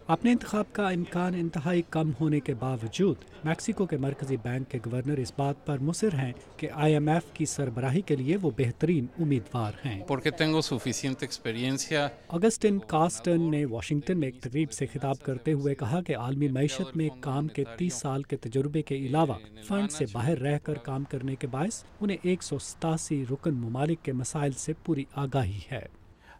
अपने इंतखाब का इम्कान इंतहाई कम होने के बावजूद मैक्सिको के मरकजी बैंक के गवर्नर इस बात पर मुसिर हैं कि IMF की सरबराही के लिए वो बेहतरीन उम्मीदवार हैं। Porque tengo suficiente experiencia. Augustin Castan ने वाशिंगटन में एक तकरीब से खिताब करते हुए कहा कि आलमी मईशत में काम के 30 साल के तजुर्बे के अलावा फंड से बाहर रहकर काम करने के बायस उन्हें 187 रुकन ममालिक के मसाइल से पूरी आगाही है।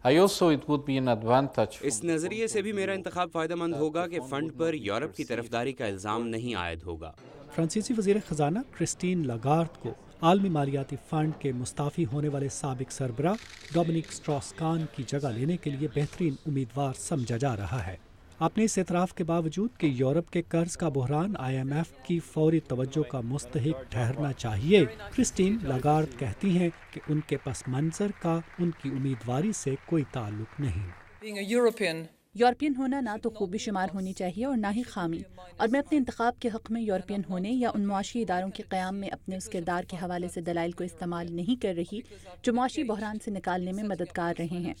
Also, it would be an advantage. इस नज़रिए से भी मेरा इंतखाब फ़ायदेमंद होगा कि फ़ंड पर यूरोप की तरफदारी का इल्ज़ाम नहीं आयद होगा। फ्रांसीसी वज़ीर ख़जाना क्रिस्टीन लगार्द को आलमी मालियाती फ़ंड के मुस्ताफ़ी होने वाले साबिक सरबरा डोमिनिक स्ट्रॉस-कान की जगह लेने के लिए बेहतरीन उम्मीदवार समझा जा रहा है। अपने इस एतराफ़ के बावजूद कि यूरोप के कर्ज का बहरान IMF की फौरी तवज्जो का मुस्तहिक ठहरना चाहिए, क्रिस्टीन लगार्द कहती हैं कि उनके पस मंज़र का उनकी उम्मीदवारी से कोई ताल्लुक नहीं। यूरोपियन होना ना तो खूबी शुमार होनी चाहिए और ना ही खामी, और मैं अपने इंतखाब के हक़ में यूरोपियन होने या उन मुआशी इदारों के क़याम में अपने उस किरदार के हवाले से दलाइल को इस्तेमाल नहीं कर रही जो मुआशी बहरान से निकालने में मददगार रहे हैं।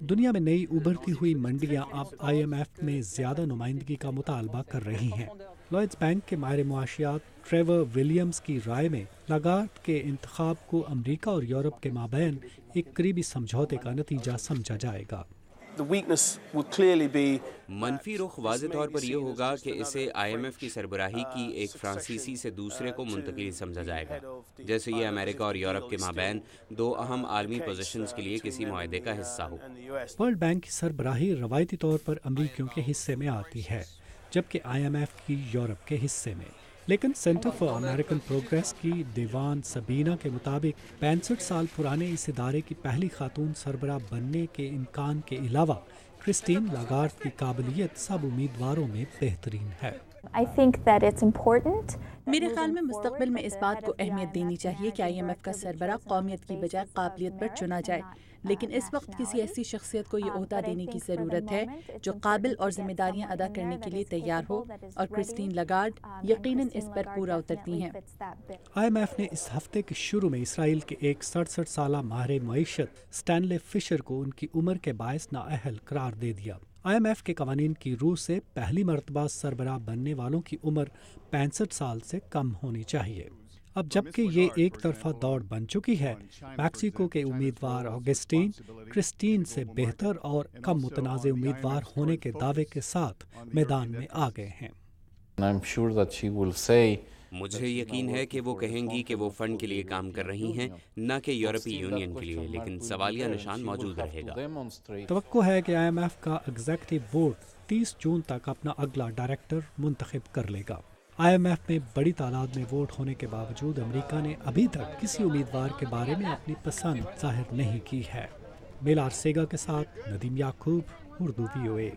दुनिया में नई उभरती हुई मंडियाँ अब IMF में ज़्यादा नुमाइंदगी का मुतालबा कर रही हैं। लॉयड्स बैंक के माहिर मुआशियात ट्रेवर विलियम्स की राय में लगार्द के इंतखाब को अमरीका और यूरोप के माबैन एक करीबी समझौते का नतीजा समझा जाएगा। मनफी रुख वाज़े तौर पर यह होगा कि इसे IMF की सरबराही की एक फ्रांसीसी से दूसरे को मुंतकिल समझा जाएगा, जैसे ये अमेरिका और यूरोप के माबैन दो अहम आलमी पोजीशंस के लिए किसी मुआहदे का हिस्सा हो। वर्ल्ड बैंक की सरबराही रवायती तौर पर अमरीकियों के हिस्से में आती है, जबकि IMF की यूरोप के हिस्से में। लेकिन सेंटर फॉर अमेरिकन प्रोग्रेस की दीवान सबीना के मुताबिक 65 साल पुराने इस इदारे की पहली खातून सरबराह बनने के इम्कान के अलावा क्रिस्टीन लगार्द की काबिलियत सब उम्मीदवारों में बेहतरीन है। मेरे ख्याल में मुस्तकबिल में इस बात को अहमियत देनी चाहिए कि IMF का सरबराह कौमियत की बजाय काबिलियत पर चुना जाए, लेकिन इस वक्त किसी ऐसी शख्सियत को ये ओहदा देने की ज़रूरत है जो काबिल और जिम्मेदारियां अदा करने के लिए तैयार हो, और क्रिस्टीन लगार्ड यकीनन इस पर पूरा उतरती हैं। IMF ने इस हफ्ते के शुरू में इसराइल के एक 67 साला माहिर मईशत स्टैनले फिशर को उनकी उम्र के बायस नाअहल करार दे दिया। IMF के कवानीन की रूह से पहली मरतबा सरबराह बनने वालों की उम्र 65 साल से कम होनी चाहिए। अब जबकि ये एक तरफा दौड़ बन चुकी है, मैक्सिको के उम्मीदवार ऑगस्टीन क्रिस्टीन से बेहतर और कम मुतनाज़ उम्मीदवार होने के दावे के साथ मैदान में आ गए हैं। मुझे यकीन है कि वो कहेंगी कि वो फंड के लिए काम कर रही हैं, न कि यूरोपीय यूनियन के लिए, लेकिन सवालिया निशान मौजूद रहेगा। तवक्को है कि IMF का एग्जीक्यूटिव बोर्ड 30 जून तक अपना अगला डायरेक्टर मुंतखब कर लेगा। IMF में बड़ी तादाद में वोट होने के बावजूद अमेरिका ने अभी तक किसी उम्मीदवार के बारे में अपनी पसंद जाहिर नहीं की है। मेलार सेगा के साथ नदीम याकूब, उर्दू VOA।